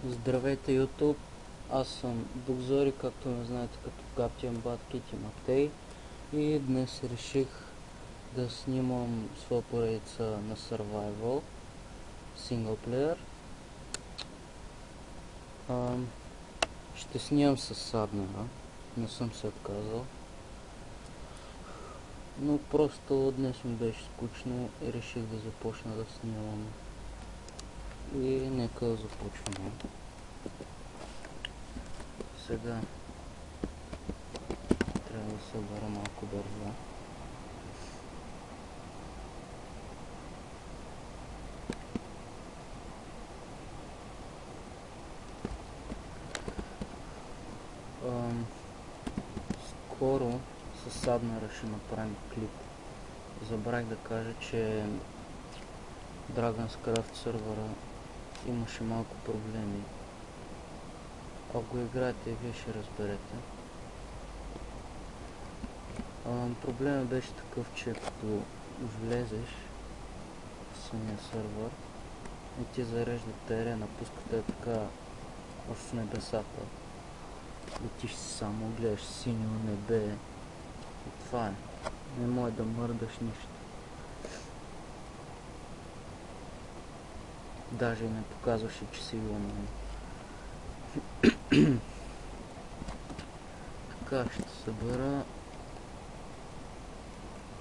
Здравейте, YouTube! Аз съм Букзори, както ме знаете като Captain Bad Kitty Матей, и днес реших да снимам своя поредица на Survival синглплеер. Ще снимам с Саднера, не съм се отказал, но просто днес ми беше скучно и реших да започна да снимам. И нека започваме. Сега трябва да събера малко дърва. Скоро с Саднера ще направим клип. Забравих да кажа, че Dragon's Craft сервера имаше малко проблеми. Ако го играете, вие ще разберете. Проблемът беше такъв, че като влезеш в самия сервер и ти зарежда терена, пускате така в небесата. Летиш само, гледаш синьо небе и това е. Не може да мърдаш нищо. Даже не показваше, че си онлайн. Така, ще събера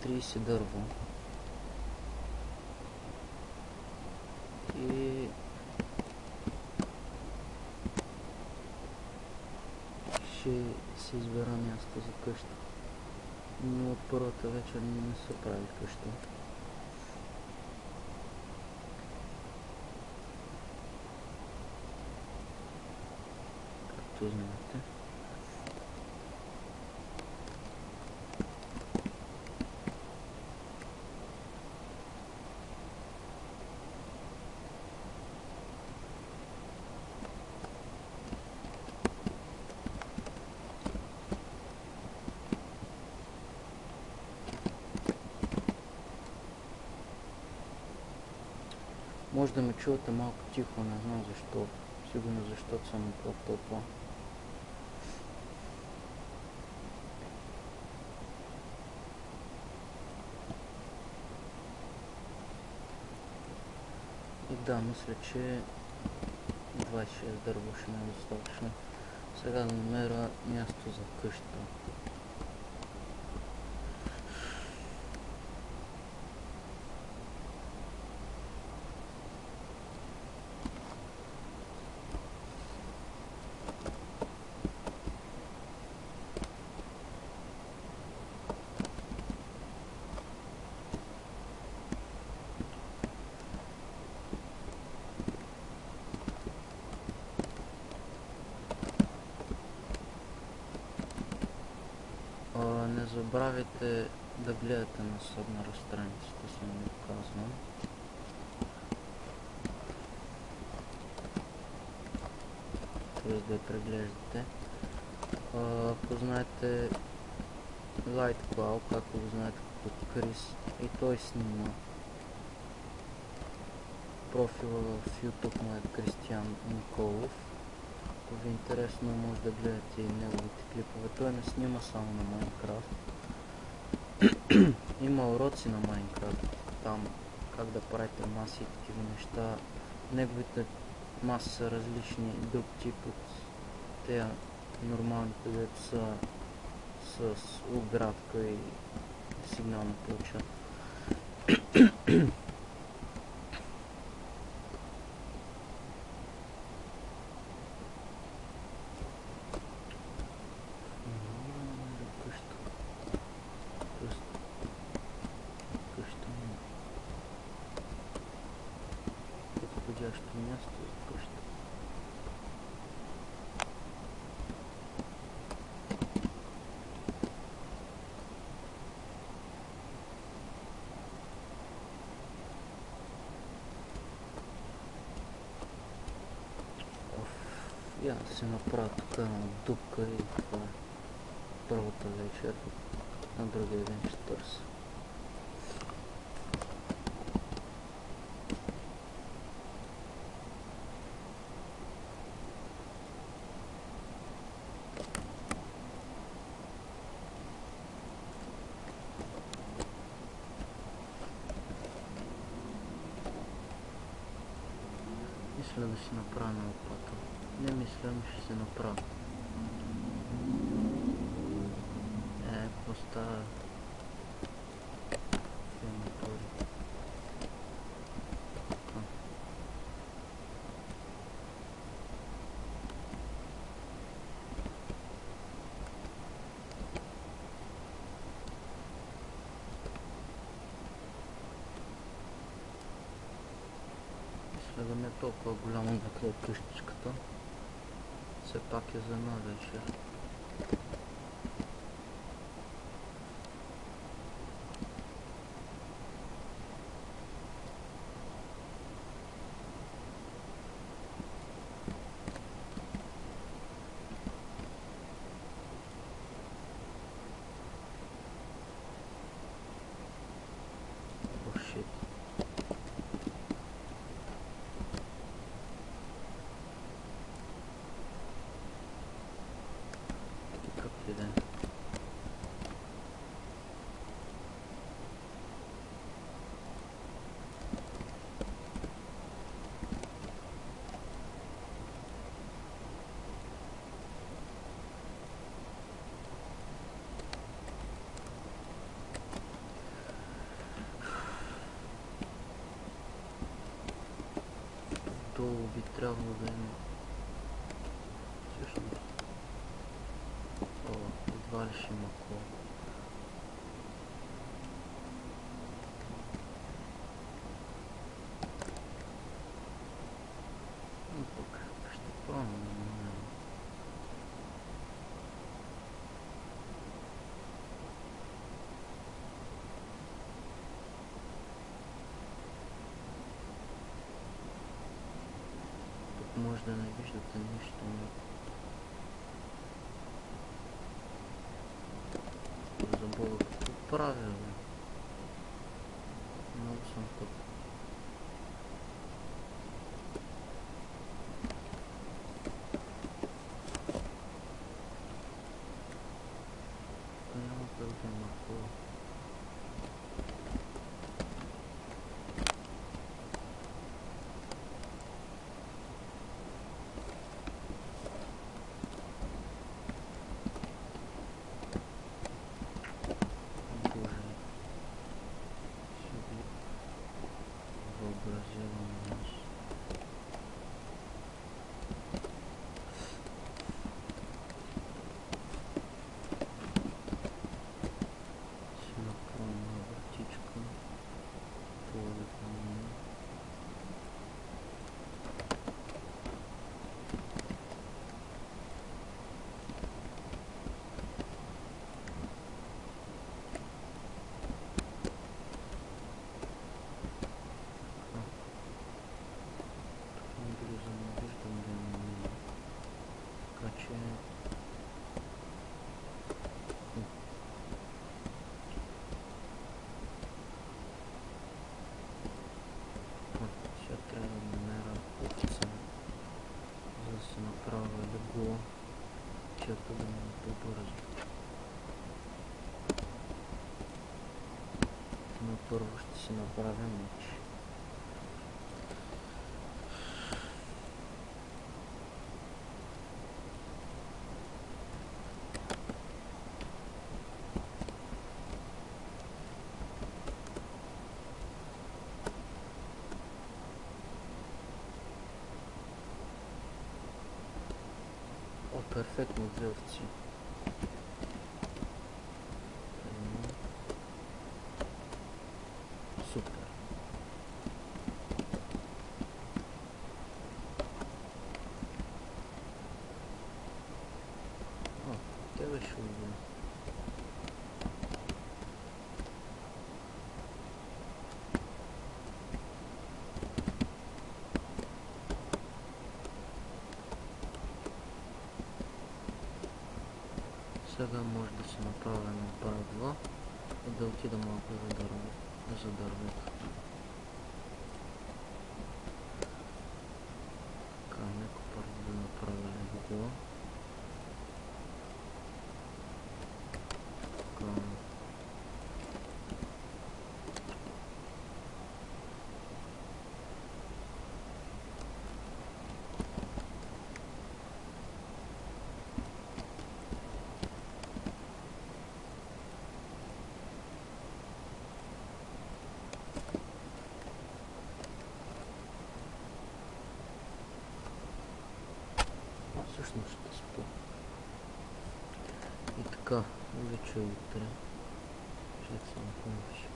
30 дърво. И ще си избера място за къща. Но от първата вечер не се прави къща. Както знаете. Може да ме чувате малко тихо, не знам защо. Сигурно защото съм в тълпа. И да, мисля, че 26 дърво ще ми е достатъчно. Сега да намеря място за къща. Не забравяйте да гледате на Саднера страницата, съм ви казвам. Т.е. да я преглеждате. Ако знаете Lightcloud, както го знаете като Крис, и той снима. Профила в YouTube му е Кристиян Николов. Ако ви е интересно, може да гледате и неговите клипове. Той не снима само на Майнкрафт. Има уроци на Майнкрафт. Там как да правите маси и такива неща. Неговите маси са различни, друг тип от тези нормалните, дето са с оградка и сигнална плоча. Подходящо място за къща. Я да си направя тук една дупка и това е първата вечер. На другия ден ще търся. мисля да си направя на лопата. Не мисля, но ще се направя. Какво става? Тия мотори. Мисля да не е толкова голямо някъде къщичката. Все пак е за една вечер. О, шит. Какъв е ден? Долу би трябвало да има. Всъщност. О, едва ли ще има кола. Но пък ще пробвам да намеря. Тук може да не виждате нищо, но забога какво правя, бе. Много съм тъп. Няма да има кола. Боже, си го въобразявам аз. Си направим на вратичка. Половата на близо не виждам да има мина. Така че... Сега трябва да намеря овца, за да се направя легло, чето да ми е по-бързо. Но първо ще си направя меч. О, перфектно, 2 овци. Супер. О, тя беше убила. Сега може да се направя на правило и да отида малко за дървета. Така, нека първо да направя легло. Така. всъщност ще спа. И така, вече е утре. Чак се напомниш.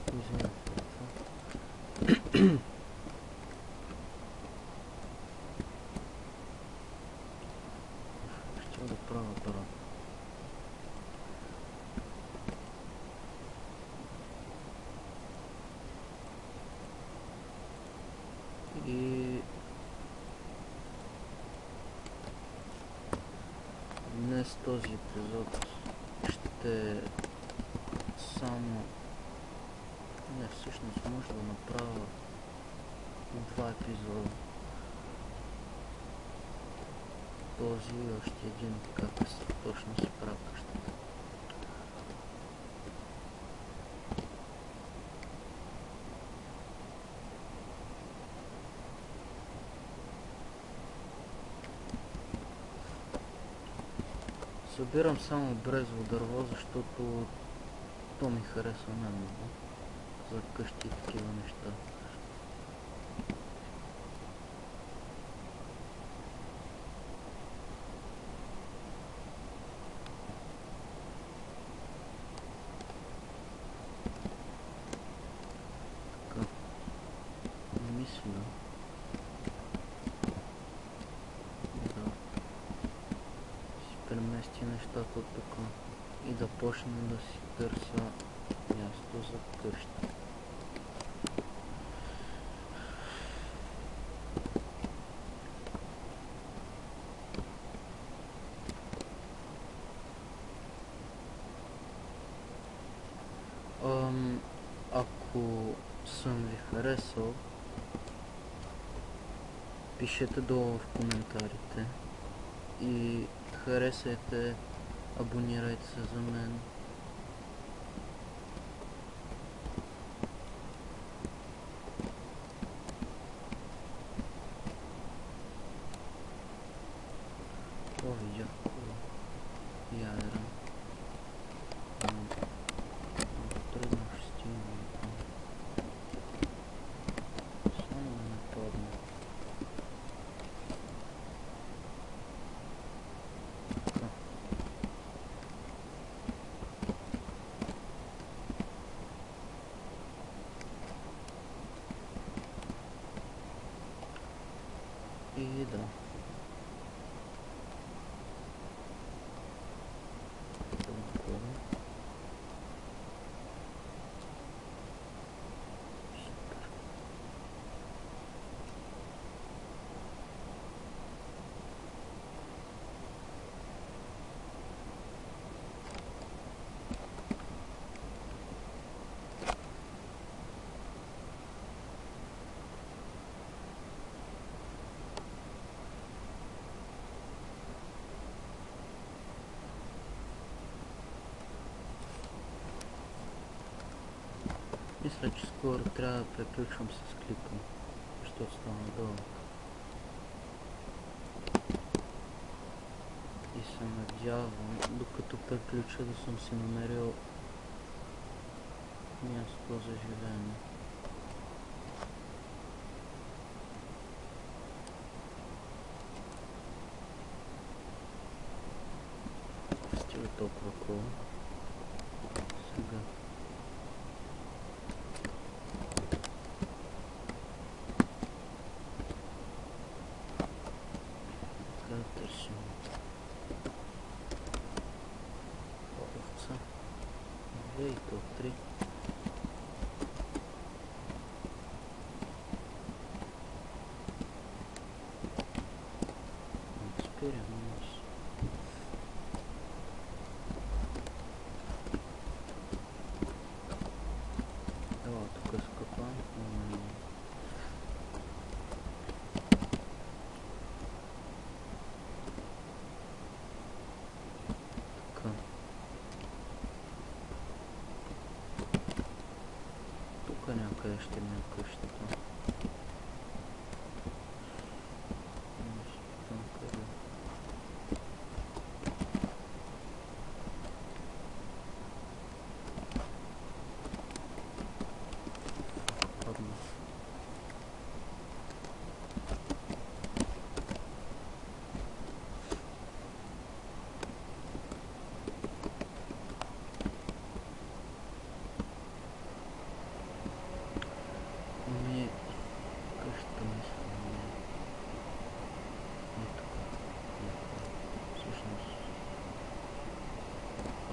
Извинете за това. Ще да правя апарат. И днес този епизод ще е само... Не, всъщност може да направя 2 епизода. Този и още един, как точно се прави къщата. Събирам само брезово дърво, защото то ми харесва най-много за къщи и такива неща. Така, мисля да си премести нещата от тук и да почна да си търся място за къща. Ако съм ви харесал, пишете долу в коментарите и харесайте, абонирайте се за мен. О, видях ядра. Трудно ще стигна там. Само да не падна. Така. И да. Мисля, че скоро трябва да приключвам с клипа, защото стана дълъг. И се надявам, докато приключа, да съм си намерил място за живеене. Стига толкова кола. Сега. Търсим овца. 2 и то 3. Спирам нас. Ела, тук е скъпан. Тук някъде ще ми е къщата. Там къде. къщата мисля не е. Не тук. Всъщност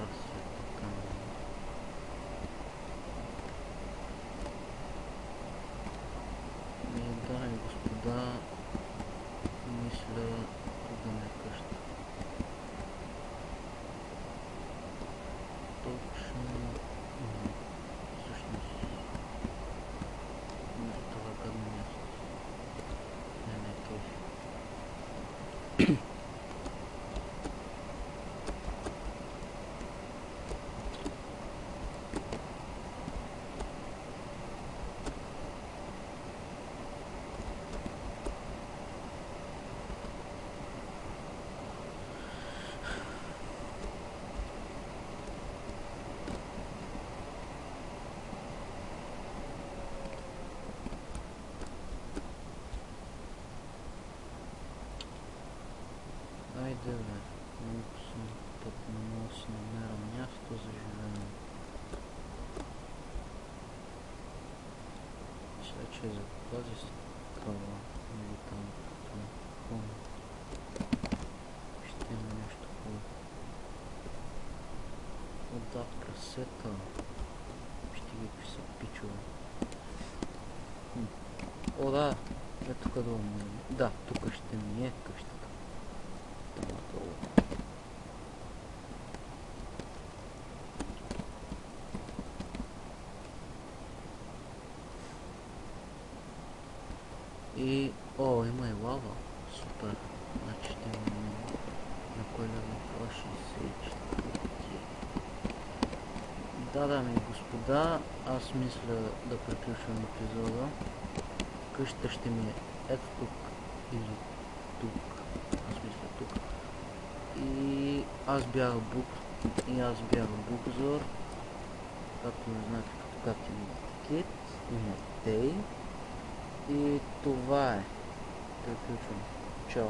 аз е така. Дами и господа, мисля тук да не е къща. Точно не. Всъщност за това гадно място. Не е кеф. Айде бе, много съм тъпно, много си намеря място за живеене. Мисля, че за тази скала или там като хубаво ще има нещо хубаво. О да, прасета. Ще ги какви са пичове. О да, е тук долу ми е. Да, тук ще ми е къщата. Там долу. И... О, има и лава. Супер. Значи ще имаме на кой левел това 64. Да, дами и господа, аз мисля да приключвам епизода. Къщата ще ми е ето тук или тук. Аз мисля тук. И аз бях Бук. И аз бях Букзор. Както не знаете, като както има Кит и Матей. И това е. Приключвам. Чао.